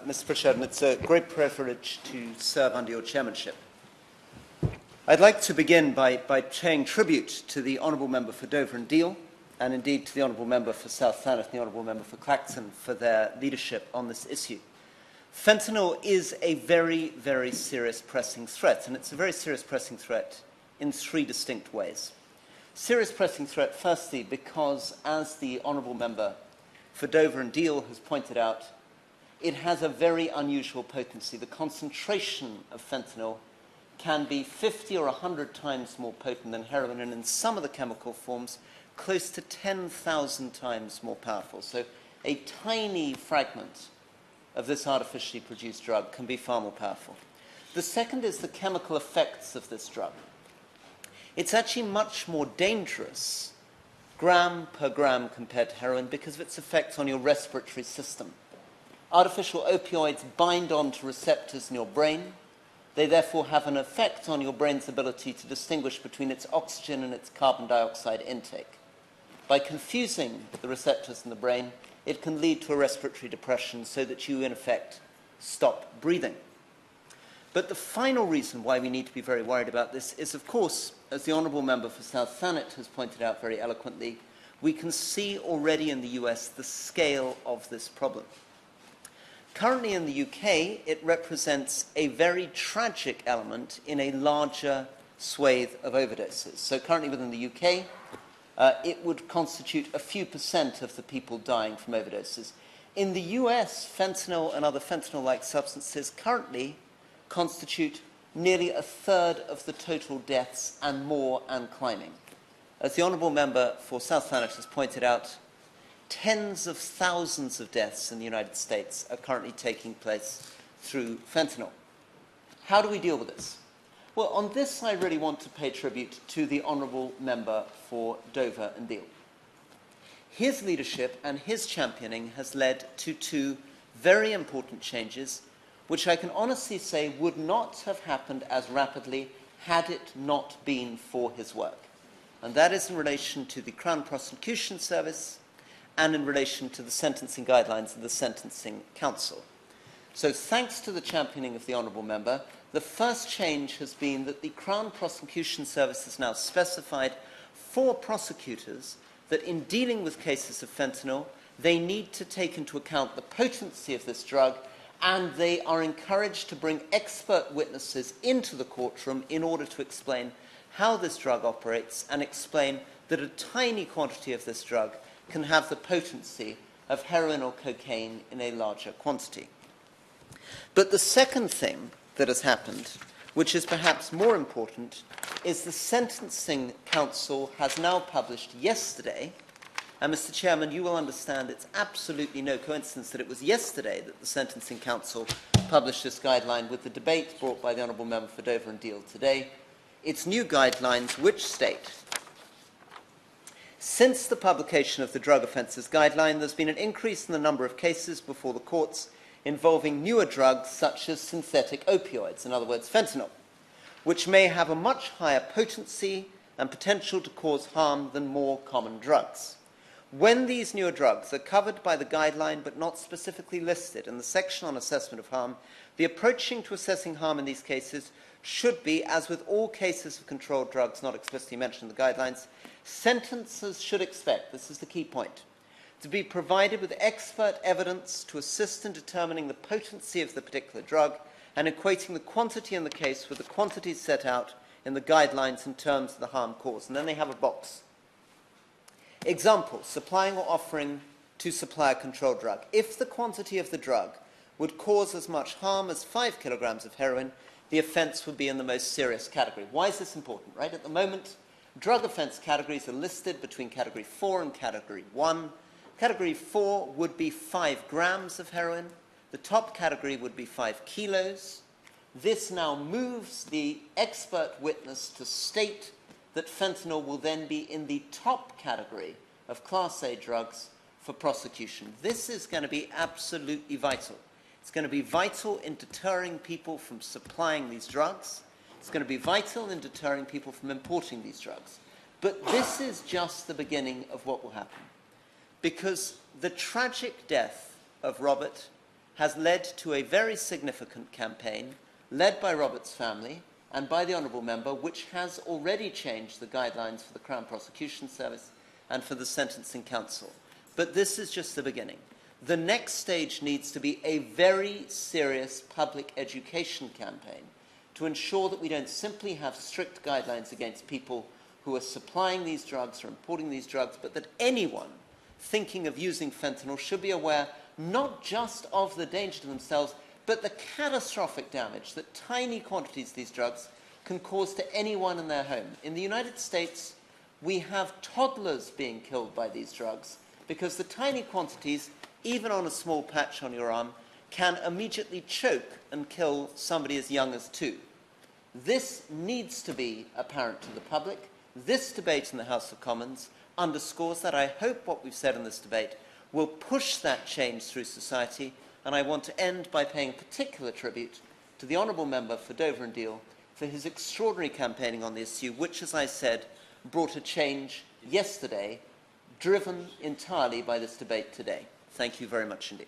Mr. President. It's a great privilege to serve under your chairmanship. I'd like to begin by paying tribute to the Honourable Member for Dover and Deal, and indeed to the Honourable Member for South Thanet and the Honourable Member for Clacton for their leadership on this issue. Fentanyl is a very, very serious pressing threat, and it's a very serious pressing threat in three distinct ways. Serious pressing threat, firstly, because, as the Honourable Member for Dover and Deal has pointed out, it has a very unusual potency. The concentration of fentanyl can be 50 or 100 times more potent than heroin, and in some of the chemical forms, close to 10,000 times more powerful. So a tiny fragment of this artificially produced drug can be far more powerful. The second is the chemical effects of this drug. It's actually much more dangerous, gram per gram, compared to heroin because of its effects on your respiratory system. Artificial opioids bind onto receptors in your brain. They therefore have an effect on your brain's ability to distinguish between its oxygen and its carbon dioxide intake. By confusing the receptors in the brain, it can lead to a respiratory depression so that you, in effect, stop breathing. But the final reason why we need to be very worried about this is, of course, as the Honourable Member for South Thanet has pointed out very eloquently, we can see already in the US the scale of this problem. Currently in the UK, it represents a very tragic element in a larger swathe of overdoses. So currently within the UK, it would constitute a few % of the people dying from overdoses. In the US, fentanyl and other fentanyl-like substances currently constitute nearly a third of the total deaths and more and climbing. As the Honourable Member for South Thanet has pointed out, tens of thousands of deaths in the United States are currently taking place through fentanyl. How do we deal with this? Well, on this I really want to pay tribute to the Honourable Member for Dover and Deal. His leadership and his championing has led to two very important changes which I can honestly say would not have happened as rapidly had it not been for his work. And that is in relation to the Crown Prosecution Service and in relation to the sentencing guidelines of the Sentencing Council. So thanks to the championing of the Honourable Member, the first change has been that the Crown Prosecution Service has now specified for prosecutors that in dealing with cases of fentanyl, they need to take into account the potency of this drug, and they are encouraged to bring expert witnesses into the courtroom in order to explain how this drug operates and explain that a tiny quantity of this drug can have the potency of heroin or cocaine in a larger quantity. But the second thing that has happened, which is perhaps more important, is the Sentencing Council has now published yesterday, and Mr. Chairman, you will understand it's absolutely no coincidence that it was yesterday that the Sentencing Council published this guideline with the debate brought by the Honourable Member for Dover and Deal today. Its new guidelines which state, since the publication of the Drug Offences Guideline, there's been an increase in the number of cases before the courts involving newer drugs such as synthetic opioids, in other words, fentanyl, which may have a much higher potency and potential to cause harm than more common drugs. When these newer drugs are covered by the guideline but not specifically listed in the section on assessment of harm, the approaching to assessing harm in these cases should be, as with all cases of controlled drugs not explicitly mentioned in the guidelines, sentencers should expect, this is the key point, to be provided with expert evidence to assist in determining the potency of the particular drug and equating the quantity in the case with the quantities set out in the guidelines in terms of the harm caused. And then they have a box. Example, supplying or offering to supply a controlled drug. If the quantity of the drug would cause as much harm as 5 kilograms of heroin, the offence would be in the most serious category. Why is this important, right? At the moment, drug offence categories are listed between Category 4 and Category 1. Category 4 would be 5 grams of heroin. The top category would be 5 kilos. This now moves the expert witness to state that fentanyl will then be in the top category of Class A drugs for prosecution. This is going to be absolutely vital. It's going to be vital in deterring people from supplying these drugs. It's going to be vital in deterring people from importing these drugs. But this is just the beginning of what will happen. Because the tragic death of Robert has led to a very significant campaign led by Robert's family and by the Honourable Member, which has already changed the guidelines for the Crown Prosecution Service and for the Sentencing Council. But this is just the beginning. The next stage needs to be a very serious public education campaign to ensure that we don't simply have strict guidelines against people who are supplying these drugs or importing these drugs, but that anyone thinking of using fentanyl should be aware not just of the danger to themselves, but the catastrophic damage that tiny quantities of these drugs can cause to anyone in their home. In the United States, we have toddlers being killed by these drugs because the tiny quantities, even on a small patch on your arm, can immediately choke and kill somebody as young as 2. This needs to be apparent to the public. This debate in the House of Commons underscores that. I hope what we've said in this debate will push that change through society, and I want to end by paying particular tribute to the Honourable Member for Dover and Deal for his extraordinary campaigning on the issue, which, as I said, brought a change yesterday, driven entirely by this debate today. Thank you very much indeed.